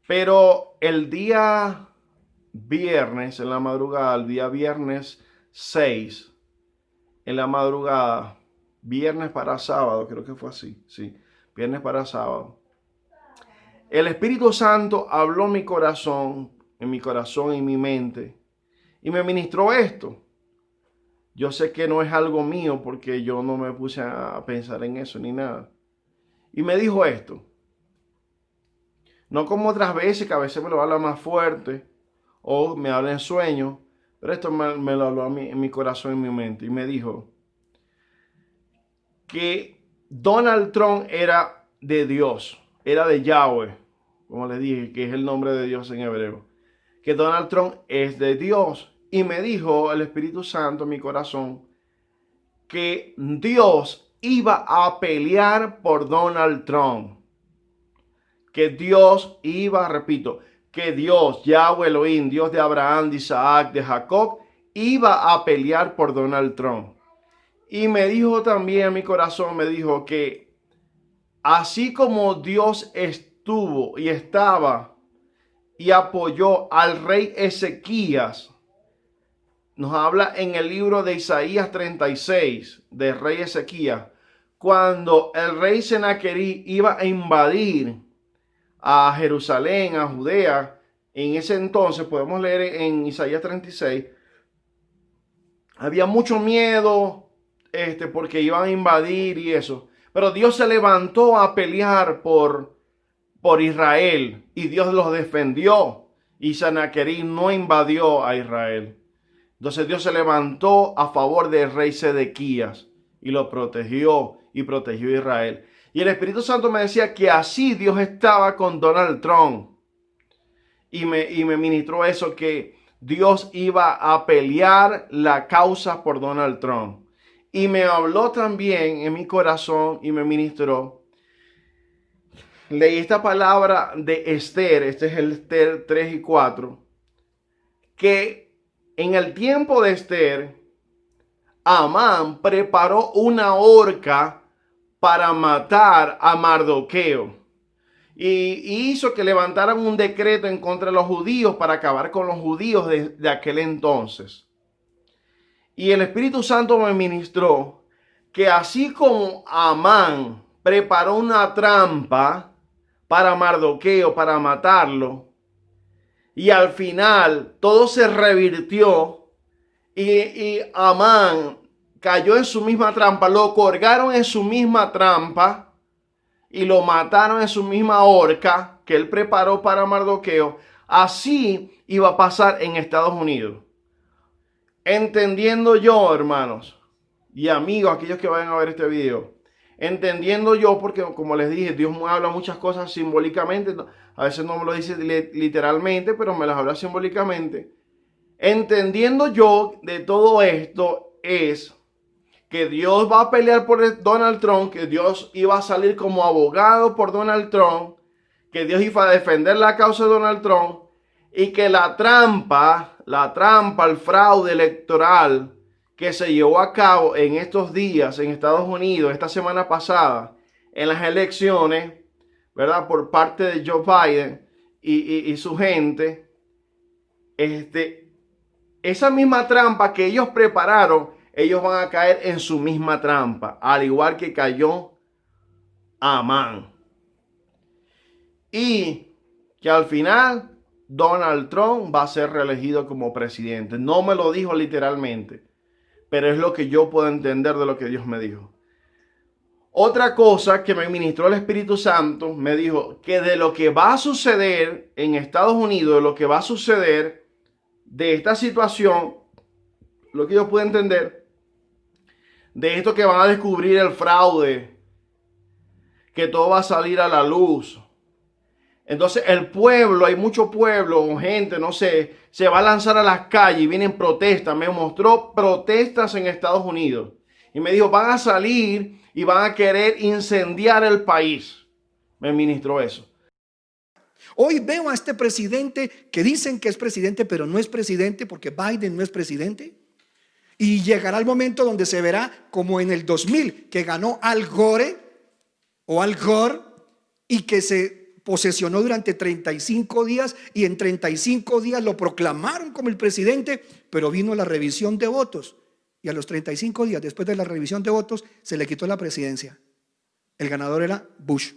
Pero el día viernes, en la madrugada, el día viernes 6 en la madrugada, viernes para sábado, creo que fue así, sí, viernes para sábado. El Espíritu Santo habló en mi corazón y en mi mente, y me ministró esto. Yo sé que no es algo mío porque yo no me puse a pensar en eso ni nada. Y me dijo esto, no como otras veces que a veces me lo habla más fuerte o me habla en sueños, pero esto me lo habló a mí, en mi corazón y en mi mente. Y me dijo que Donald Trump era de Dios, era de Yahweh, como les dije, que es el nombre de Dios en hebreo. Que Donald Trump es de Dios. Y me dijo el Espíritu Santo en mi corazón que Dios iba a pelear por Donald Trump. Que Dios iba, repito, que Dios, Yahweh Elohim, Dios de Abraham, de Isaac, de Jacob, iba a pelear por Donald Trump. Y me dijo también en mi corazón, me dijo que así como Dios estuvo y estaba y apoyó al rey Ezequías, nos habla en el libro de Isaías 36, del rey Ezequías, cuando el rey Senaquerí iba a invadir a Jerusalén, a Judea, en ese entonces, podemos leer en Isaías 36, había mucho miedo, porque iban a invadir y eso. Pero Dios se levantó a pelear por Israel y Dios los defendió y Senaquerí no invadió a Israel. Entonces Dios se levantó a favor del rey Sedequías y lo protegió y protegió a Israel. Y el Espíritu Santo me decía que así Dios estaba con Donald Trump. Y me ministró eso, que Dios iba a pelear la causa por Donald Trump. Y me habló también en mi corazón y me ministró. Leí esta palabra de Esther, este es el Esther 3 y 4, que en el tiempo de Esther, Amán preparó una horca para matar a Mardoqueo. Y hizo que levantaran un decreto en contra de los judíos para acabar con los judíos de aquel entonces. Y el Espíritu Santo me ministró que así como Amán preparó una trampa para Mardoqueo, para matarlo, y al final todo se revirtió y Amán cayó en su misma trampa, lo colgaron en su misma trampa y lo mataron en su misma horca que él preparó para Mardoqueo. Así iba a pasar en Estados Unidos. Entendiendo yo, hermanos y amigos, aquellos que vayan a ver este video, entendiendo yo, porque como les dije, Dios me habla muchas cosas simbólicamente, a veces no me lo dice literalmente, pero me las habla simbólicamente. Entendiendo yo de todo esto es que Dios va a pelear por Donald Trump, que Dios iba a salir como abogado por Donald Trump, que Dios iba a defender la causa de Donald Trump y que la trampa, el fraude electoral que se llevó a cabo en estos días en Estados Unidos, esta semana pasada, en las elecciones, ¿verdad? Por parte de Joe Biden y su gente, esa misma trampa que ellos prepararon, ellos van a caer en su misma trampa, al igual que cayó Amán. Y que al final Donald Trump va a ser reelegido como presidente. No me lo dijo literalmente, pero es lo que yo puedo entender de lo que Dios me dijo. Otra cosa que me ministró el Espíritu Santo, me dijo que de lo que va a suceder en Estados Unidos, de lo que va a suceder de esta situación, lo que yo puedo entender, de esto que van a descubrir el fraude, que todo va a salir a la luz. Entonces el pueblo, hay mucho pueblo, gente, no sé, se va a lanzar a las calles y vienen protestas. Me mostró protestas en Estados Unidos. Y me dijo, van a salir y van a querer incendiar el país. Me ministró eso. Hoy veo a este presidente que dicen que es presidente, pero no es presidente porque Biden no es presidente. Y llegará el momento donde se verá como en el 2000 que ganó Al Gore y que se posesionó durante 35 días y en 35 días lo proclamaron como el presidente, pero vino la revisión de votos y a los 35 días después de la revisión de votos se le quitó la presidencia. El ganador era Bush.